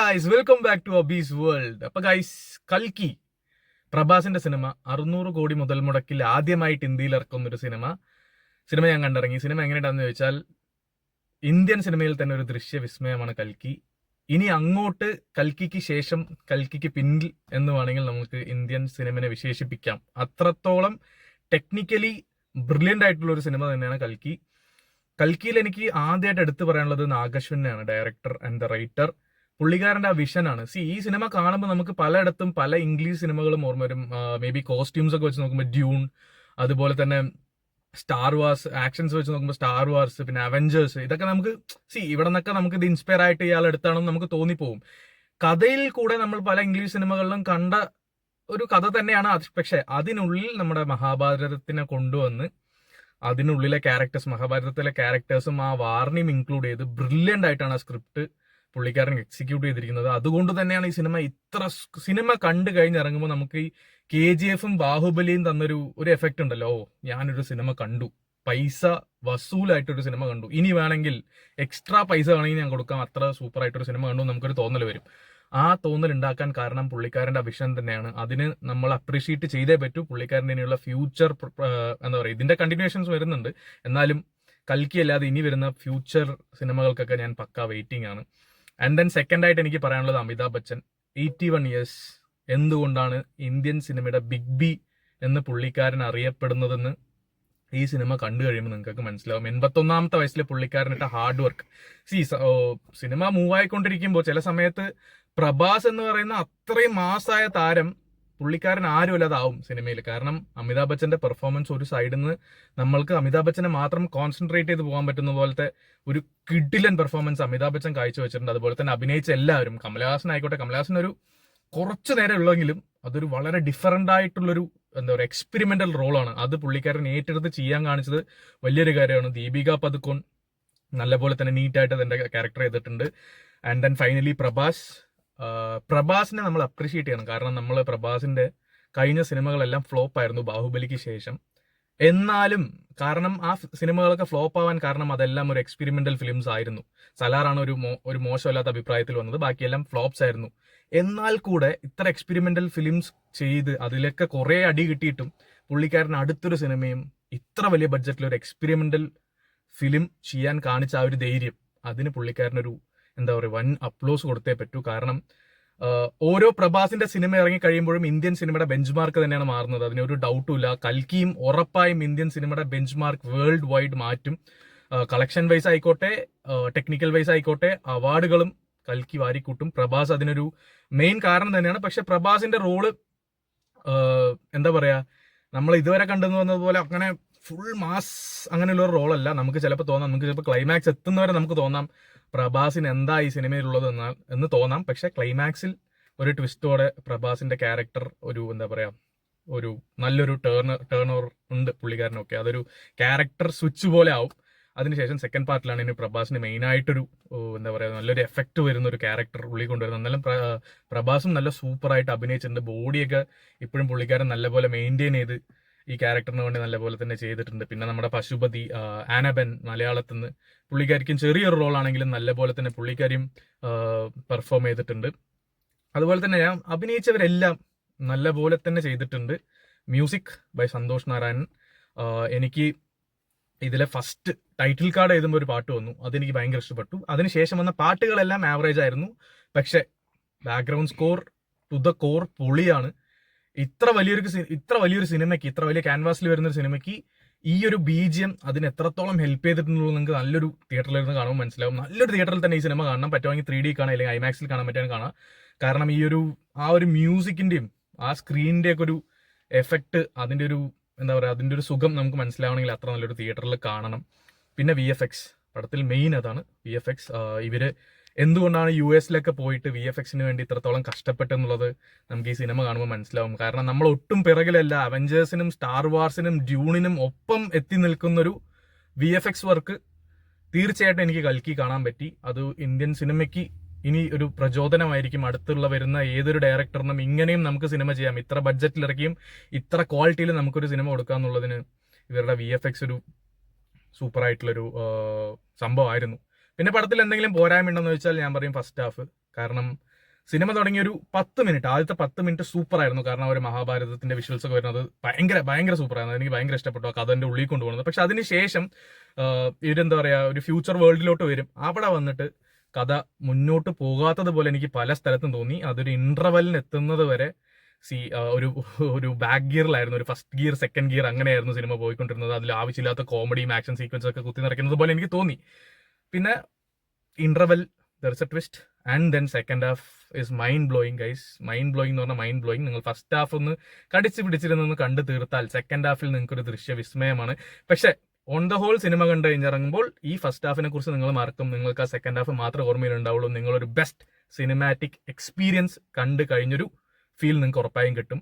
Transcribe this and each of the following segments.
Guys, welcome back to Abees world. അപ്പൊ guys, കൽക്കി പ്രഭാസിന്റെ സിനിമ 600 കോടി മുതൽ മുടക്കിൽ ആദ്യമായിട്ട് ഇന്ത്യയിൽ ഇറക്കുന്ന ഒരു സിനിമ ഞാൻ കണ്ടിറങ്ങി. സിനിമ എങ്ങനെയാണെന്ന് ചോദിച്ചാൽ, ഇന്ത്യൻ സിനിമയിൽ തന്നെ ഒരു ദൃശ്യ വിസ്മയമാണ് കൽക്കി. ഇനി അങ്ങോട്ട് കൽക്കിക്ക് ശേഷം കൽക്കിക്ക് പിന്നിൽ എന്ന് വേണമെങ്കിൽ നമുക്ക് ഇന്ത്യൻ സിനിമയെ വിശേഷിപ്പിക്കാം. അത്രത്തോളം ടെക്നിക്കലി ബ്രില്യൻ്റ് ആയിട്ടുള്ള ഒരു സിനിമ തന്നെയാണ് കൽക്കി. കൽക്കിയിൽ എനിക്ക് ആദ്യമായിട്ട് എടുത്തു പറയാനുള്ളത് നാഗശ്വനാണ്, ഡയറക്ടർ ആൻഡ് ദ റൈറ്റർ. പുള്ളിക്കാരന്റെ ആ വിഷനാണ്. ഈ സിനിമ കാണുമ്പോൾ നമുക്ക് പലയിടത്തും പല ഇംഗ്ലീഷ് സിനിമകളും ഓർമ്മ വരും. മേ ബി കോസ്റ്റ്യൂംസ് ഒക്കെ വെച്ച് നോക്കുമ്പോൾ ഡ്യൂൺ, അതുപോലെ തന്നെ സ്റ്റാർ വാർസ്, ആക്ഷൻസ് വെച്ച് നോക്കുമ്പോൾ സ്റ്റാർ വാർസ്, പിന്നെ അവഞ്ചേഴ്സ്, ഇതൊക്കെ നമുക്ക് ഇവിടെ നിന്നൊക്കെ നമുക്ക് ഇത് ഇൻസ്പയർ ആയിട്ട് ഇയാൾ എടുത്താണെന്ന് നമുക്ക് തോന്നിപ്പോവും. കഥയിൽ കൂടെ നമ്മൾ പല ഇംഗ്ലീഷ് സിനിമകളിലും കണ്ട ഒരു കഥ തന്നെയാണ്. പക്ഷെ അതിനുള്ളിൽ നമ്മുടെ മഹാഭാരതത്തിനെ കൊണ്ടുവന്ന് അതിനുള്ളിലെ ക്യാരക്ടേഴ്സ്, മഹാഭാരതത്തിലെ ക്യാരക്ടേഴ്സും ആ വാർണിയും ഇൻക്ലൂഡ് ചെയ്ത് ബ്രില്യൻ്റ് ആയിട്ടാണ് ആ സ്ക്രിപ്റ്റ് പുള്ളിക്കാരൻ എക്സിക്യൂട്ട് ചെയ്തിരിക്കുന്നത്. അതുകൊണ്ട് തന്നെയാണ് ഈ സിനിമ കണ്ടു കഴിഞ്ഞിറങ്ങുമ്പോൾ നമുക്ക് ഈ KGF ബാഹുബലിയും തന്നൊരു എഫക്റ്റ് ഉണ്ടല്ലോ. ഞാനൊരു സിനിമ കണ്ടു, പൈസ വസൂലായിട്ടൊരു സിനിമ കണ്ടു, ഇനി വേണമെങ്കിൽ എക്സ്ട്രാ പൈസ വേണമെങ്കിൽ ഞാൻ കൊടുക്കാം, അത്ര സൂപ്പർ ആയിട്ടൊരു സിനിമ കണ്ടു നമുക്കൊരു തോന്നൽ വരും. ആ തോന്നൽ ഉണ്ടാക്കാൻ കാരണം പുള്ളിക്കാരന്റെ വിഷൻ തന്നെയാണ്. അതിന് നമ്മൾ അപ്രീഷിയേറ്റ് ചെയ്തേ പറ്റൂ. പുള്ളിക്കാരൻ്റെ ഇനിയുള്ള ഫ്യൂച്ചർ എന്താ പറയുക, ഇതിന്റെ കണ്ടിന്യൂഷൻസ് വരുന്നുണ്ട്. എന്നാലും കൽക്കി അല്ലാതെ ഇനി വരുന്ന ഫ്യൂച്ചർ സിനിമകൾക്കൊക്കെ ഞാൻ പക്കാ വെയിറ്റിംഗ് ആണ്. ആൻഡ് ദെൻ സെക്കൻഡ് ആയിട്ട് എനിക്ക് പറയാനുള്ളത് അമിതാഭ് ബച്ചൻ. 81 ഇയേഴ്സ്. എന്തുകൊണ്ടാണ് ഇന്ത്യൻ സിനിമയുടെ ബിഗ് ബി എന്ന് പുള്ളിക്കാരൻ അറിയപ്പെടുന്നതെന്ന് ഈ സിനിമ കണ്ടു കഴിയുമ്പോൾ നിങ്ങൾക്ക് മനസ്സിലാവും. 81ാമത്തെ വയസ്സിൽ പുള്ളിക്കാരനിട്ട ഹാർഡ് വർക്ക്. സിനിമ മൂവ് ആയിക്കൊണ്ടിരിക്കുമ്പോൾ ചില സമയത്ത് പ്രഭാസ് എന്ന് പറയുന്ന അത്രയും മാസായ താരം പുള്ളിക്കാരൻ ആരുമല്ലാതാവും സിനിമയിൽ. കാരണം അമിതാഭ് ബച്ചന്റെ പെർഫോമൻസ് ഒരു സൈഡിൽ നിന്ന് നമ്മൾക്ക് അമിതാഭ് ബച്ചനെ മാത്രം കോൺസെൻട്രേറ്റ് ചെയ്ത് പോകാൻ പറ്റുന്ന പോലത്തെ ഒരു കിഡിലൻ പെർഫോമൻസ് അമിതാഭ് ബച്ചൻ കാഴ്ചവെച്ചിട്ടുണ്ട്. അതുപോലെ തന്നെ അഭിനയിച്ച എല്ലാവരും, കമലഹാസൻ ആയിക്കോട്ടെ, കമലഹാസൻ ഒരു കുറച്ചു നേരം ഉള്ളെങ്കിലും അതൊരു വളരെ ഡിഫറൻ്റ് ആയിട്ടുള്ളൊരു എന്താ പറയുക എക്സ്പെരിമെന്റൽ റോളാണ്. അത് പുള്ളിക്കാരൻ ഏറ്റെടുത്ത് ചെയ്യാൻ കാണിച്ചത് വലിയൊരു കാര്യമാണ്. ദീപിക പദുക്കോൺ നല്ലപോലെ തന്നെ നീറ്റായിട്ട് അതിന്റെ ക്യാരക്ടർ ചെയ്തിട്ടുണ്ട്. ആൻഡ് ദെൻ ഫൈനലി പ്രഭാസിനെ നമ്മൾ അപ്രീഷിയേറ്റ് ചെയ്യണം. കാരണം നമ്മൾ പ്രഭാസിന്റെ കഴിഞ്ഞ സിനിമകളെല്ലാം ഫ്ലോപ്പ് ആയിരുന്നു ബാഹുബലിക്ക് ശേഷം. എന്നാലും കാരണം ആ സിനിമകളൊക്കെ ഫ്ലോപ്പ് ആവാൻ കാരണം അതെല്ലാം ഒരു എക്സ്പെരിമെന്റൽ ഫിലിംസ് ആയിരുന്നു. സലാറാണ് ഒരു മോശമല്ലാത്ത അഭിപ്രായത്തിൽ വന്നത്, ബാക്കിയെല്ലാം ഫ്ലോപ്സ് ആയിരുന്നു. എന്നാൽ കൂടെ ഇത്ര എക്സ്പെരിമെന്റൽ ഫിലിംസ് ചെയ്ത് അതിലൊക്കെ കുറെ അടി കിട്ടിയിട്ടും പുള്ളിക്കാരൻ അടുത്തൊരു സിനിമയും ഇത്ര വലിയ ബഡ്ജറ്റിൽ ഒരു എക്സ്പെരിമെന്റൽ ഫിലിം ചെയ്യാൻ കാണിച്ച ആ ഒരു ധൈര്യം, അതിന് പുള്ളിക്കാരനൊരു എന്താ പറയുക വൻ അപ്ലോസ് കൊടുത്തേ പറ്റൂ. കാരണം ഓരോ പ്രഭാസിന്റെ സിനിമ ഇറങ്ങി കഴിയുമ്പോഴും ഇന്ത്യൻ സിനിമയുടെ ബെഞ്ച് മാർക്ക് തന്നെയാണ് മാറുന്നത്. അതിനൊരു ഡൗട്ടും ഇല്ല. കൽക്കിയും ഉറപ്പായും ഇന്ത്യൻ സിനിമയുടെ ബെഞ്ച് മാർക്ക് വേൾഡ് വൈഡ് മാറ്റും. കളക്ഷൻ വൈസ് ആയിക്കോട്ടെ, ടെക്നിക്കൽ വൈസ് ആയിക്കോട്ടെ, അവാർഡുകളും കൽക്കി വാരിക്കൂട്ടും. പ്രഭാസ് അതിനൊരു മെയിൻ കാരണം തന്നെയാണ്. പക്ഷെ പ്രഭാസിന്റെ റോള് എന്താ പറയാ, നമ്മൾ ഇതുവരെ കണ്ടെന്ന് വന്നതുപോലെ അങ്ങനെ ഫുൾ മാസ് അങ്ങനെയുള്ള ഒരു റോളല്ല. നമുക്ക് ചിലപ്പോൾ തോന്നാം, നമുക്ക് ചിലപ്പോൾ ക്ലൈമാക്സ് എത്തുന്നവരെ നമുക്ക് തോന്നാം പ്രഭാസിന് എന്താ ഈ സിനിമയിലുള്ളത് എന്ന് തോന്നാം. പക്ഷെ ക്ലൈമാക്സിൽ ഒരു ട്വിസ്റ്റോടെ പ്രഭാസിന്റെ ക്യാരക്ടർ എന്താ പറയാ ഒരു നല്ലൊരു ടേൺ ഓവർ ഉണ്ട് പുള്ളിക്കാരനൊക്കെ. അതൊരു ക്യാരക്ടർ സ്വിച്ച് പോലെ ആവും. അതിനുശേഷം സെക്കൻഡ് പാർട്ടിലാണ് ഇനി പ്രഭാസിന് മെയിനായിട്ടൊരു എന്താ പറയുക നല്ലൊരു എഫക്റ്റ് വരുന്ന ഒരു ക്യാരക്ടർ ഉള്ളിൽ കൊണ്ടുവരുന്നത്. എന്നാലും പ്രഭാസും നല്ല സൂപ്പറായിട്ട് അഭിനയിച്ചിട്ടുണ്ട്. ബോഡിയൊക്കെ ഇപ്പോഴും പുള്ളിക്കാരൻ നല്ലപോലെ മെയിൻറ്റെയിൻ ചെയ്ത് ഈ ക്യാരക്ടറിന് വേണ്ടി നല്ലപോലെ തന്നെ ചെയ്തിട്ടുണ്ട്. പിന്നെ നമ്മുടെ പശുപതി ആനബൻ മലയാളത്തിൽ നിന്ന് പുള്ളിക്കാരിക്കും ചെറിയൊരു റോളാണെങ്കിലും നല്ലപോലെ തന്നെ പുള്ളിക്കാരിയും പെർഫോം ചെയ്തിട്ടുണ്ട്. അതുപോലെ തന്നെ ഞാൻ അഭിനയിച്ചവരെല്ലാം നല്ലപോലെ തന്നെ ചെയ്തിട്ടുണ്ട്. Music by Santhosh Narayanan. എനിക്ക് ഇതിലെ ഫസ്റ്റ് ടൈറ്റിൽ കാർഡ് എഴുതുമ്പോൾ ഒരു പാട്ട് വന്നു, അതെനിക്ക് ഭയങ്കര ഇഷ്ടപ്പെട്ടു. അതിനുശേഷം വന്ന പാട്ടുകളെല്ലാം ആവറേജ് ആയിരുന്നു. പക്ഷെ background score to the core പൊളിയാണ്. ഇത്ര വലിയൊരു സിനിമയ്ക്ക്, ഇത്ര വലിയ ക്യാൻവാസിൽ വരുന്നൊരു സിനിമയ്ക്ക് ഈ ഒരു BGM അതിന് എത്രത്തോളം ഹെൽപ്പ് ചെയ്തിട്ടുണ്ടെന്ന് നിങ്ങൾക്ക് നല്ലൊരു തിയേറ്ററിൽ ഇരുന്ന് കാണുമ്പോൾ മനസ്സിലാവും. നല്ലൊരു തിയേറ്ററിൽ തന്നെ ഈ സിനിമ കാണണം. പറ്റുവാണെങ്കിൽ 3D കാണാം, അല്ലെങ്കിൽ IMAX കാണാൻ പറ്റാൻ കാണാം. കാരണം ആ ഒരു മ്യൂസിക്കിന്റെയും ആ സ്ക്രീനിന്റെ ഒക്കെ ഒരു എഫക്ട്, അതിന്റെ ഒരു എന്താ പറയുക അതിന്റെ ഒരു സുഖം നമുക്ക് മനസ്സിലാവണമെങ്കിൽ അത്ര നല്ലൊരു തിയേറ്ററിൽ കാണണം. പിന്നെ VFX, പടത്തിൽ മെയിൻ അതാണ് VFX. ഇവര് എന്തുകൊണ്ടാണ് US പോയിട്ട് VFXന് വേണ്ടി ഇത്രത്തോളം കഷ്ടപ്പെട്ടെന്നുള്ളത് നമുക്ക് ഈ സിനിമ കാണുമ്പോൾ മനസ്സിലാവും. കാരണം നമ്മൾ ഒട്ടും പിറകിലല്ല. അവഞ്ചേഴ്സിനും സ്റ്റാർ വാർസിനും ഡ്യൂണിനും ഒപ്പം എത്തി നിൽക്കുന്നൊരു VFX വർക്ക് തീർച്ചയായിട്ടും എനിക്ക് കൽക്കി കാണാൻ പറ്റി. അത് ഇന്ത്യൻ സിനിമയ്ക്ക് ഇനി ഒരു പ്രചോദനമായിരിക്കും. അടുത്തുള്ള വരുന്ന ഏതൊരു ഡയറക്ടറിനും ഇങ്ങനെയും നമുക്ക് സിനിമ ചെയ്യാം, ഇത്ര ബഡ്ജറ്റിൽ ഇറക്കിയും ഇത്ര ക്വാളിറ്റിയിൽ നമുക്കൊരു സിനിമ കൊടുക്കാന്നുള്ളതിന് ഇവരുടെ VFX ഒരു സൂപ്പറായിട്ടുള്ളൊരു സംഭവമായിരുന്നു. പിന്നെ പടത്തിൽ എന്തെങ്കിലും പോരായ്മ ഉണ്ടെന്ന് വെച്ചാൽ ഞാൻ പറയും ഫസ്റ്റ് ഹാഫ്. കാരണം സിനിമ തുടങ്ങിയ ഒരു 10 മിനിറ്റ്, ആദ്യത്തെ 10 മിനിറ്റ് സൂപ്പർ ആയിരുന്നു. കാരണം ഒരു മഹാഭാരതത്തിന്റെ വിഷ്വൽസ് ഒക്കെ വരുന്നത് ഭയങ്കര സൂപ്പർ ആയിരുന്നു. എനിക്ക് ഭയങ്കര ഇഷ്ടപ്പെട്ടു ആ കഥന്റെ ഉള്ളിൽ കൊണ്ടുപോകുന്നത്. പക്ഷെ അതിനുശേഷം ഇവരെന്താ പറയാ, ഒരു ഫ്യൂച്ചർ വേൾഡിലോട്ട് വരും. അവിടെ വന്നിട്ട് കഥ മുന്നോട്ട് പോകാത്തത് പോലെ എനിക്ക് പല സ്ഥലത്തും തോന്നി. അതൊരു ഇന്റർവെല്ലിന് എത്തുന്നത് വരെ ഒരു ബാക്ക് ഗിയറിലായിരുന്നു, ഒരു ഫസ്റ്റ് ഗിയർ സെക്കൻഡ് ഗിയർ അങ്ങനെയായിരുന്നു സിനിമ പോയിക്കൊണ്ടിരുന്നത്. അതിൽ ആവശ്യമില്ലാത്ത കോമഡിയും ആക്ഷൻ സീക്വൻസ് ഒക്കെ കുത്തി നിറയ്ക്കുന്നത് പോലെ എനിക്ക് തോന്നി. പിന്നെ interval there is A twist and then second half is mind blowing guys. Mind blowing എന്ന് പറഞ്ഞാൽ മൈൻഡ് ബ്ലോയിങ്. നിങ്ങൾ ഫസ്റ്റ് ഹാഫ് ഒന്ന് കടിച്ച് പിടിച്ചിരുന്നൊന്ന് കണ്ടു തീർത്താൽ സെക്കൻഡ് ഹാഫിൽ നിങ്ങൾക്കൊരു ദൃശ്യ വിസ്മയമാണ്. പക്ഷെ ഓൺ ദ ഹോൾ സിനിമ കണ്ട് കഴിഞ്ഞിറങ്ങുമ്പോൾ ഈ ഫസ്റ്റ് ഹാഫിനെ കുറിച്ച് നിങ്ങൾ മറക്കും. നിങ്ങൾക്ക് ആ സെക്കൻഡ് ഹാഫ് മാത്രമേ ഓർമ്മയിലുണ്ടാവുള്ളൂ. നിങ്ങളൊരു ബെസ്റ്റ് സിനിമാറ്റിക് എക്സ്പീരിയൻസ് കണ്ടു കഴിഞ്ഞൊരു ഫീൽ നിങ്ങൾക്ക് ഉറപ്പായും കിട്ടും.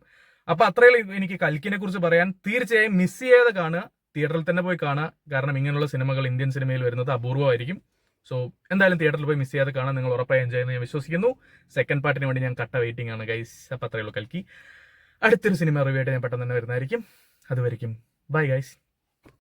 അപ്പൊ അത്രയും എനിക്ക് കൽക്കിനെ കുറിച്ച് പറയാൻ. തീർച്ചയായും മിസ് ചെയ്യാതെ കാണുക, തിയേറ്ററിൽ തന്നെ പോയി കാണുക. കാരണം ഇങ്ങനെയുള്ള സിനിമകൾ ഇന്ത്യൻ സിനിമയിൽ വരുന്നത് അപൂർവമായിരിക്കും. സോ എന്തായാലും തിയേറ്ററിൽ പോയി മിസ് ചെയ്യാതെ കാണാൻ നിങ്ങൾ ഉറപ്പായി എൻജോയ് ചെയ്യുന്ന ഞാൻ വിശ്വസിക്കുന്നു. സെക്കൻഡ് പാർട്ടിന് വേണ്ടി ഞാൻ കട്ട വെയിറ്റിംഗ് ആണ് ഗൈസ്. അപ്പൊ അത്രയുള്ളൂ കൽക്കി. അടുത്തൊരു സിനിമ റിവ്യൂ ആയിട്ട് ഞാൻ പെട്ടെന്ന് തന്നെ വരുന്നതായിരിക്കും. അതുവരെയും ബൈ ഗൈസ്.